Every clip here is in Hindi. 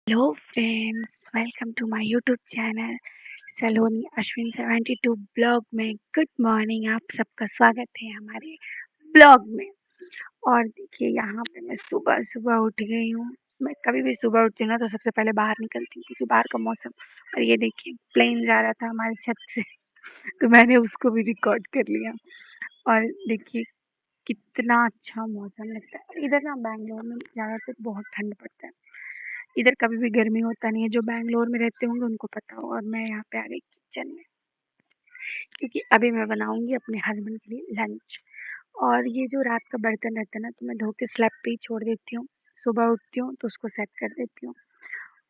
Hello friends, welcome to my YouTube channel Saloni Ashwin 72 blog में। गुड मॉर्निंग, आप सबका स्वागत है हमारे ब्लॉग में। और देखिए यहाँ पे मैं सुबह सुबह उठ गई हूँ। मैं कभी भी सुबह उठती हूँ ना तो सबसे पहले बाहर निकलती हूँ क्योंकि बाहर का मौसम। और ये देखिए प्लेन जा रहा था हमारी छत से तो मैंने उसको भी रिकॉर्ड कर लिया। और देखिए कितना अच्छा मौसम लगता है। इधर ना बैंगलोर में ज़्यादातर बहुत ठंड पड़ता है। इधर कभी भी गर्मी होता नहीं है। जो बैंगलोर में रहते होंगे उनको पता होगा। और मैं यहाँ पे आ गई किचन में क्योंकि अभी मैं बनाऊंगी अपने हस्बैंड के लिए लंच। और ये जो रात का बर्तन रहता है ना तो मैं धो के स्लैब पे ही छोड़ देती हूँ। सुबह उठती हूँ तो उसको सेट कर देती हूँ।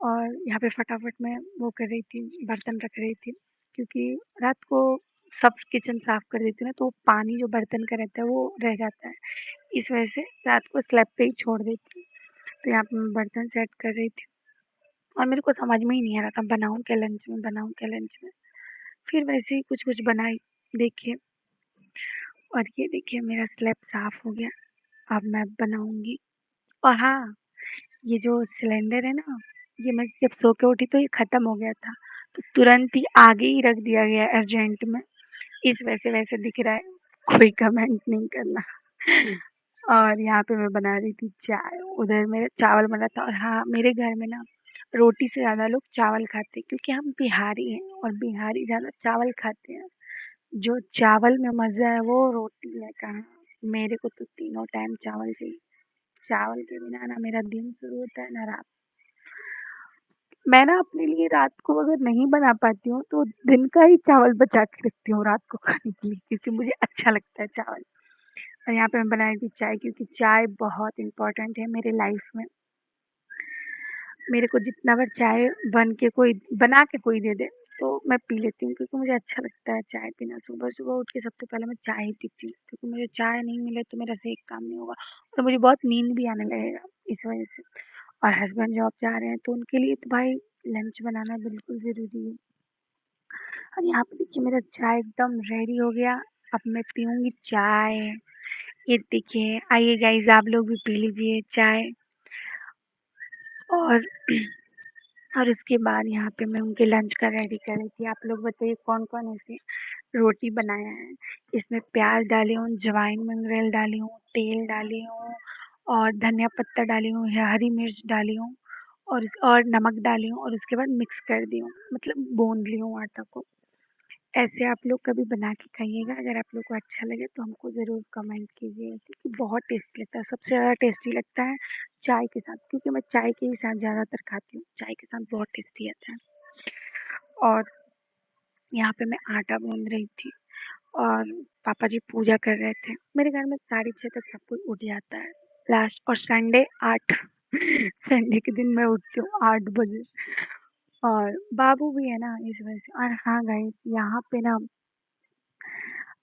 और यहाँ पे फटाफट मैं वो कर रही थी, बर्तन रख रही थी क्योंकि रात को सब किचन साफ कर देती हूँ ना तो वो पानी जो बर्तन का रहता है वो रह जाता है। इस वजह से रात को स्लैब पे ही छोड़ देती हूँ। तो यहाँ पे मैं बर्तन सेट कर रही थी और मेरे को समझ में ही नहीं आ रहा था बनाऊँ क्या लंच में, बनाऊँ क्या लंच में। फिर वैसे ही कुछ-कुछ बनाई। देखिए, और ये देखिए मेरा स्लैब साफ़ हो गया। अब मैं बनाऊँगी। और हाँ, ये जो सिलेंडर है ना, ये मैं जब सो के उठी तो ये ख़त्म हो गया था। तो तुरंत ही आगे ही रख दिया गया अर्जेंट में। इस वैसे-वैसे दिख रहा है, कोई कमेंट नहीं करना। और यहाँ पे मैं बना रही थी चाय, उधर मेरा चावल बना था। और हाँ, मेरे घर में ना रोटी से ज़्यादा लोग चावल खाते हैं क्योंकि हम बिहारी हैं और बिहारी ज़्यादा चावल खाते हैं। जो चावल में मज़ा है वो रोटी में कहाँ। मेरे को तो तीनों टाइम चावल चाहिए। चावल के बिना ना मेरा दिन शुरू होता है ना रात। मैं ना अपने लिए रात को अगर नहीं बना पाती हूँ तो दिन का ही चावल बचा के रखती हूँ रात को खाने के लिए क्योंकि मुझे अच्छा लगता है चावल। और यहाँ पे मैं बना रही थी चाय क्योंकि चाय बहुत इम्पोर्टेंट है मेरे लाइफ में। मेरे को जितना बार चाय बना के कोई दे दे तो मैं पी लेती हूँ क्योंकि मुझे अच्छा लगता है चाय पीना। सुबह-सुबह उठ के सबसे पहले मैं चाय ही पीती हूँ क्योंकि मुझे चाय नहीं मिले तो मेरा सही काम नहीं होगा और मुझे बहुत नींद भी आने लगेगा इस वज़ह से। और हस्बैंड जॉब जा रहे हैं तो उनके लिए तो भाई लंच बनाना बिल्कुल ज़रूरी है। और यहाँ पे देखिए मेरा चाय एकदम रेडी हो गया। अब मैं पीऊँगी चाय। ये देखिए, आइए गाइज़ आप लोग भी पी लीजिए चाय। और और उसके बाद यहाँ पे मैं उनके लंच का रेडी कर रही थी। आप लोग बताइए कौन-कौन ऐसे रोटी बनाया है? इसमें प्याज़ डाली हूँ, अजवाइन मंगरेल डाली हूँ, तेल डाली हूँ और धनिया पत्ता डाली हूँ, हरी मिर्च डाली हूँ और नमक डाली हूँ और उसके बाद मिक्स कर दी हूँ, मतलब भून ली हूँ आटा को। ऐसे आप लोग कभी बना के खाइएगा। अगर आप लोग को अच्छा लगे तो हमको ज़रूर कमेंट कीजिएगा क्योंकि बहुत टेस्टी लगता है। सबसे ज़्यादा टेस्टी लगता है चाय के साथ क्योंकि मैं चाय के ही साथ ज़्यादातर खाती हूँ। चाय के साथ बहुत टेस्टी आता है। और यहाँ पे मैं आटा गूँध रही थी और पापा जी पूजा कर रहे थे। मेरे घर में 6:30 तक सब कोई उठ जाता है लास्ट। और संडे 8 संडे के दिन मैं उठती हूँ 8 बजे। और बाबू भी है ना इस वजह से। और हाँ गाइस, यहाँ पे ना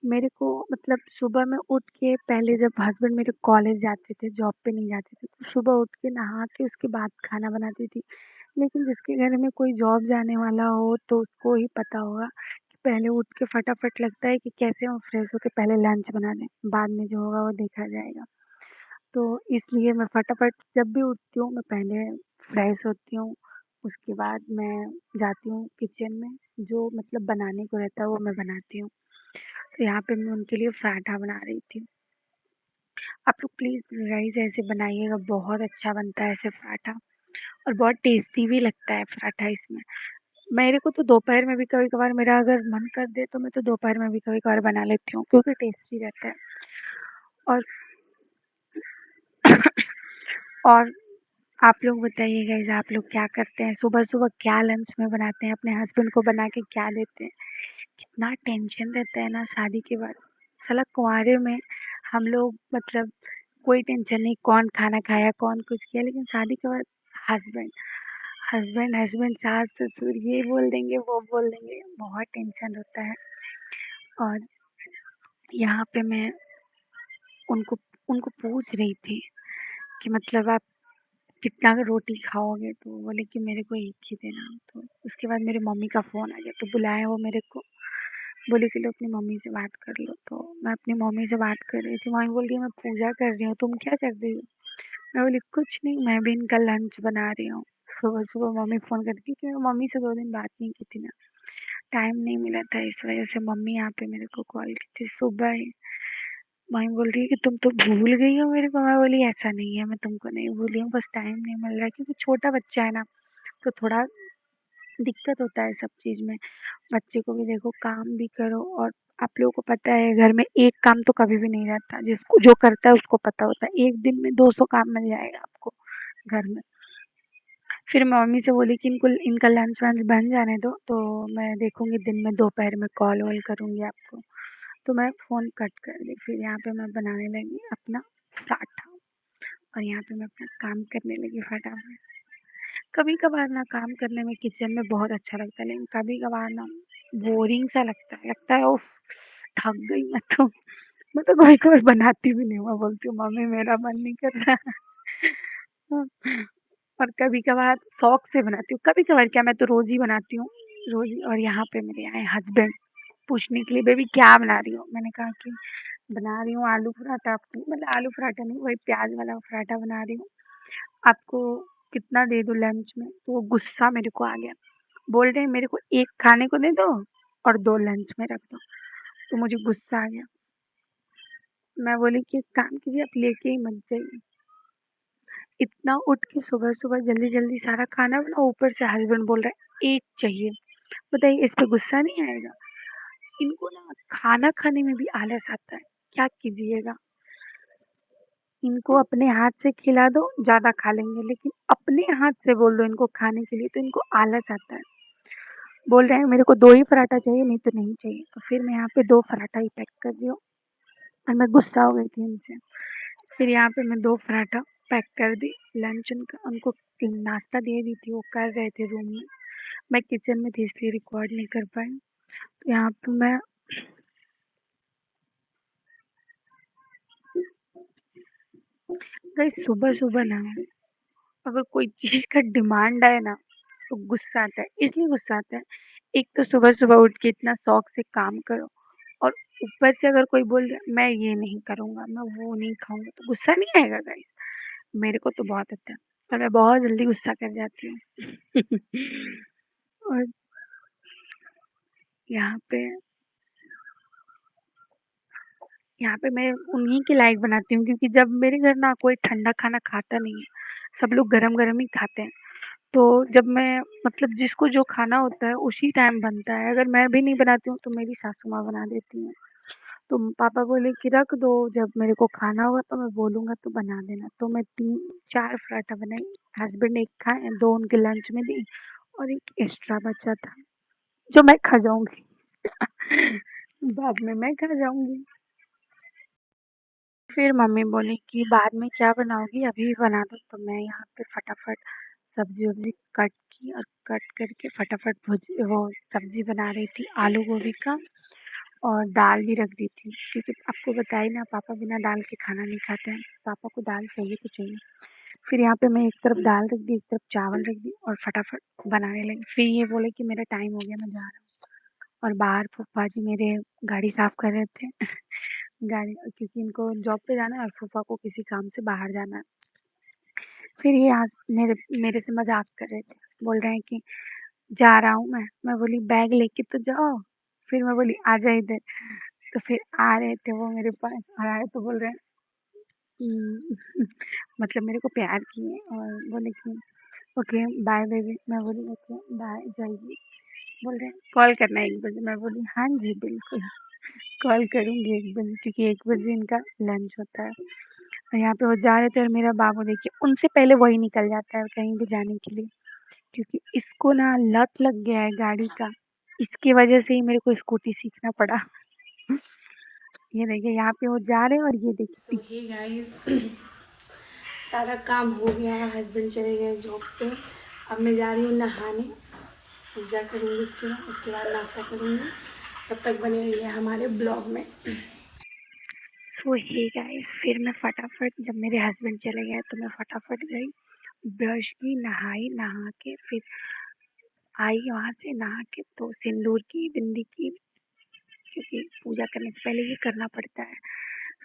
मेरे को मतलब सुबह में उठ के पहले जब हस्बैंड मेरे कॉलेज जाते थे, जॉब पे नहीं जाते थे, तो सुबह उठ के नहा के उसके बाद खाना बनाती थी। लेकिन जिसके घर में कोई जॉब जाने वाला हो तो उसको ही पता होगा कि पहले उठ के फटाफट लगता है कि कैसे हम फ्रेश होके पहले लंच बना लें, बाद में जो होगा वो देखा जाएगा। तो इसलिए मैं फटाफट जब भी उठती हूँ मैं पहले फ्रेश होती हूँ, उसके बाद मैं जाती हूँ किचन में, जो मतलब बनाने को रहता है वो मैं बनाती हूँ। तो यहाँ पे मैं उनके लिए पराठा बना रही थी। आप लोग प्लीज़ गाइस ऐसे बनाइएगा, बहुत अच्छा बनता है ऐसे पराठा और बहुत टेस्टी भी लगता है पराठा इसमें। मेरे को तो दोपहर में भी कभी-कभार मेरा अगर मन कर दे तो मैं तो दोपहर में भी कभी-कभार बना लेती हूँ क्योंकि टेस्टी रहता है। और और आप लोग बताइए गाइस आप लोग क्या करते हैं? सुबह-सुबह क्या लंच में बनाते हैं? अपने हस्बैंड को बना के क्या देते हैं? कितना टेंशन रहता है ना शादी के बाद। साला कुँवारे में हम लोग मतलब कोई टेंशन नहीं कौन खाना खाया, कौन कुछ किया, लेकिन शादी के बाद हस्बैंड हस्बैंड, सास-ससुर ये बोल देंगे, वो बोल देंगे, बहुत टेंशन होता है। और यहाँ पे मैं उनको उनको पूछ रही थी कि मतलब आप कितना रोटी खाओगे? तो बोले कि मेरे को एक ही देना। तो उसके बाद मेरी मम्मी का फ़ोन आ गया तो बुलाए वो मेरे को। बोली कि लो अपनी मम्मी से बात कर लो। तो मैं अपनी मम्मी से बात कर रही थी। मम्मी बोल रही है मैं पूजा कर रही हूँ, तुम क्या कर रही हो? मैं बोली कुछ नहीं, मैं भी इनका लंच बना रही हूँ। सुबह-सुबह मम्मी फ़ोन कर दी क्योंकि मम्मी से 2 दिन बात नहीं की थी ना, टाइम नहीं मिला था इस वज़ह से मम्मी यहाँ पे मेरे को कॉल की थी सुबह ही। मम्मी बोल रही है कि तुम तो भूल गई हो मेरे को। मैं बोली ऐसा नहीं है, मैं तुमको नहीं भूली हूँ, बस टाइम नहीं मिल रहा है क्योंकि छोटा बच्चा है ना, तो थोड़ा दिक्कत होता है सब चीज़ में। बच्चे को भी देखो, काम भी करो और आप लोगों को पता है घर में एक काम तो कभी भी नहीं रहता, जिसको जो करता है उसको पता होता है। एक दिन में 200 काम मिल जाएगा आपको घर में। फिर मैं मम्मी से बोली कि इनको इनका लंच वंच बन जाने दो, तो मैं देखूँगी दिन में दोपहर में कॉल वॉल करूँगी आपको। तो मैं फ़ोन कट कर दी। फिर यहाँ पे मैं बनाने लगी अपना पराठा और यहाँ पे मैं अपना काम करने लगी फटाफट। कभी-कभार ना काम करने में किचन में बहुत अच्छा लगता है, लेकिन कभी-कभार ना बोरिंग सा लगता है उफ़! थक गई मैं तो कभी-कभार बनाती भी नहीं हूँ। मैं बोलती हूँ मम्मी मेरा मन नहीं कर रहा है। और कभी-कभार शौक से बनाती हूँ, कभी-कभार क्या मैं तो रोज़ ही बनाती हूँ, रोज़ ही। और यहाँ पे मेरे आए हस्बैंड पूछने के लिए, बेबी क्या बना रही हो? मैंने कहा कि बना रही हूँ आलू पराठा। आपको मतलब आलू पराठा नहीं, वही प्याज़ वाला पराठा बना रही हूँ। आपको कितना दे दूँ लंच में? तो वो गुस्सा मेरे को आ गया। बोल रहे हैं मेरे को 1 खाने को दे दो और 2 लंच में रख दो। तो मुझे गुस्सा आ गया। मैं बोली कि एक काम कीजिए, आप लेके ही मत जाइए। इतना उठ के सुबह-सुबह जल्दी-जल्दी सारा खाना बनाओ, ऊपर से हस्बैंड बोल रहा है 1 चाहिए। बताइए इस पे गुस्सा नहीं आएगा? इनको ना खाना खाने में भी आलस आता है, क्या कीजिएगा? इनको अपने हाथ से खिला दो, ज़्यादा खा लेंगे, लेकिन अपने हाथ से बोल दो इनको खाने के लिए तो इनको आलस आता है। बोल रहे हैं मेरे को 2 ही पराठा चाहिए, नहीं तो नहीं चाहिए। तो फिर मैं यहाँ पे 2 पराठा ही पैक कर दी हूँ और मैं गुस्सा हो गई थी उनसे। फिर यहाँ पे मैं 2 पराठा पैक कर दी, लंच उनका उनको नाश्ता दे दी थी, वो कर रहे थे रूम में। मैं किचन में थी इसलिए रिकॉर्ड नहीं कर पाई। तो यहाँ पे मैं गाइस सुबह-सुबह ना अगर कोई चीज़ का डिमांड आए ना, तो गुस्सा आता है। इसलिए गुस्सा आता है, एक तो सुबह-सुबह उठ के इतना शौक से काम करो और ऊपर से अगर कोई बोल रहा है, मैं ये नहीं करूँगा, मैं वो नहीं खाऊँगा, तो गुस्सा नहीं आएगा गाइस? मेरे को तो बहुत आता है और मैं बहुत जल्दी गुस्सा कर जाती हूँ। और यहाँ पे यहाँ पे मैं उन्हीं के लायक बनाती हूँ क्योंकि जब मेरे घर ना कोई ठंडा खाना खाता नहीं है, सब लोग गरम-गरम ही खाते हैं। तो जब मैं मतलब जिसको जो खाना होता है उसी टाइम बनता है। अगर मैं भी नहीं बनाती हूँ तो मेरी सासू माँ बना देती हैं। तो पापा बोले कि रख दो, जब मेरे को खाना होगा तो मैं बोलूँगा तो बना देना। तो मैं 3-4 पराठा बनाई, हस्बैंड 1 खाए, 2 उनके लंच में दी और 1 एक्स्ट्रा बचा था, जो मैं खा जाऊँगी। बाद में मैं खा जाऊँगी। फिर मम्मी बोली कि बाद में क्या बनाओगी, अभी बना दो। तो मैं यहाँ पे फटाफट सब्ज़ी-वब्ज़ी कट की और कट करके फटाफट वो सब्ज़ी बना रही थी आलू गोभी का और दाल भी रख दी थी क्योंकि आपको बताया ना पापा बिना दाल के खाना नहीं खाते हैं, पापा को दाल चाहिए तो चाहिए। फिर यहाँ पे मैं एक तरफ दाल रख दी, एक तरफ चावल रख दी और फटाफट बनाने लगी। फिर ये बोले कि मेरा टाइम हो गया, मैं जा रहा हूँ। और बाहर फूफा जी मेरे गाड़ी साफ़ कर रहे थे। गाड़ी क्योंकि इनको जॉब पे जाना है और फूफा को किसी काम से बाहर जाना है। फिर ये आज मेरे मेरे से मज़ाक कर रहे थे, बोल रहे हैं कि जा रहा हूँ मैं बोली बैग लेके तो जाओ। फिर मैं बोली आजा इधर, तो फिर आ रहे थे वो मेरे पास और आए तो बोल रहे हैं कि मतलब मेरे को प्यार किए और बोले कि ओके बाय बेबी। मैं बोली ओके बाय जल्दी। बोल रहे हैं कॉल करना 1 बजे। मैं बोली हाँ जी बिल्कुल, कॉल करूँगी 1 बजे क्योंकि 1 बजे इनका लंच होता है। और यहाँ पे वो जा रहे थे और मेरा बाबू देखिए उनसे पहले वही निकल जाता है कहीं भी जाने के लिए क्योंकि इसको ना लत लग गया है गाड़ी का। इसकी वजह से ही मेरे को स्कूटी सीखना पड़ा। ये देखिए यहाँ पे वो जा रहे हैं और ये सो देखिए हे गाइस सारा काम हो गया, हस्बैंड चले गए जॉब पे। अब मैं जा रही हूँ नहाने, पूजा करूँगी, उसके बाद नाश्ता करूँगी। तब तक बने रहिए हमारे ब्लॉग में। सो हे गाइस फिर मैं फटाफट जब मेरे हस्बैंड चले गए तो मैं फटाफट गई, ब्रश की, नहाई, नहा के फिर आई वहाँ से नहा के तो सिंदूर की, बिंदी की क्योंकि पूजा करने से पहले ये करना पड़ता है।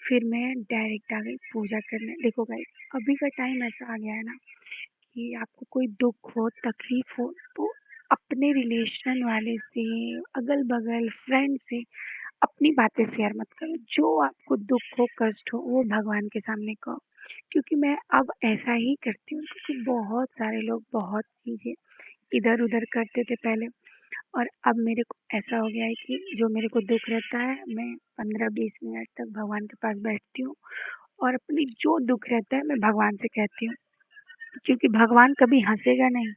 फिर मैं डायरेक्ट आ गई पूजा करने। देखो गाइस अभी का टाइम ऐसा आ गया है ना कि आपको कोई दुख हो, तकलीफ हो, तो अपने रिलेशन वाले से, अगल-बगल फ्रेंड से अपनी बातें शेयर मत करो। जो आपको दुख हो, कष्ट हो, वो भगवान के सामने कहो। क्योंकि मैं अब ऐसा ही करती हूँ, क्योंकि बहुत सारे लोग बहुत चीज़ें इधर-उधर करते थे पहले, और अब मेरे को ऐसा हो गया है कि जो मेरे को दुख रहता है, मैं 15-20 मिनट तक भगवान के पास बैठती हूँ और अपनी जो दुख रहता है मैं भगवान से कहती हूँ। क्योंकि भगवान कभी हँसेगा नहीं,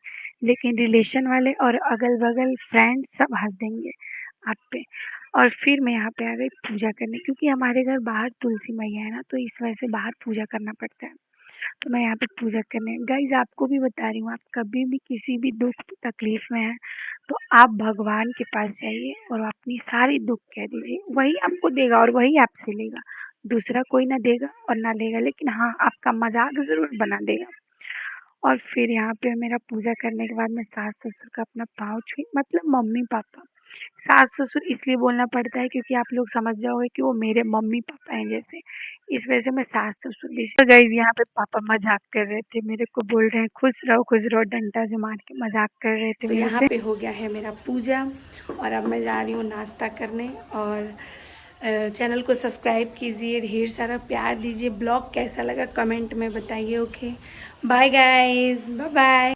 लेकिन रिलेशन वाले और अगल-बगल फ्रेंड सब हँस देंगे आप पे। और फिर मैं यहाँ पे आ गई पूजा करने, क्योंकि हमारे घर बाहर तुलसी मैया है ना, तो इस वजह से बाहर पूजा करना पड़ता है। तो मैं यहाँ पे पूजा करने गाइज़ आपको भी बता रही हूँ, आप कभी भी किसी भी दुख तकलीफ में हैं, तो आप भगवान के पास जाइए और अपनी सारी दुख कह दीजिए, वही आपको देगा और वही आपसे लेगा। दूसरा कोई ना देगा और ना लेगा, लेकिन हाँ, आपका मज़ाक ज़रूर बना देगा। और फिर यहाँ पे मेरा पूजा करने के बाद मैं सास-ससुर का अपना पाँव छुई, मतलब मम्मी-पापा। सास-ससुर इसलिए बोलना पड़ता है क्योंकि आप लोग समझ जाओगे कि वो मेरे मम्मी-पापा हैं जैसे, इस वजह से मैं सास-ससुर भी। तो गाइज़ यहाँ पे पापा मज़ाक कर रहे थे, मेरे को बोल रहे हैं खुश रहो, डंडा से मार के मज़ाक कर रहे थे तो मेरे यहाँ से। पे हो गया है मेरा पूजा और अब मैं जा रही हूँ नाश्ता करने। और चैनल को सब्सक्राइब कीजिए, ढेर सारा प्यार दीजिए। ब्लॉग कैसा लगा कमेंट में बताइए। Okay, bye guys, bye bye.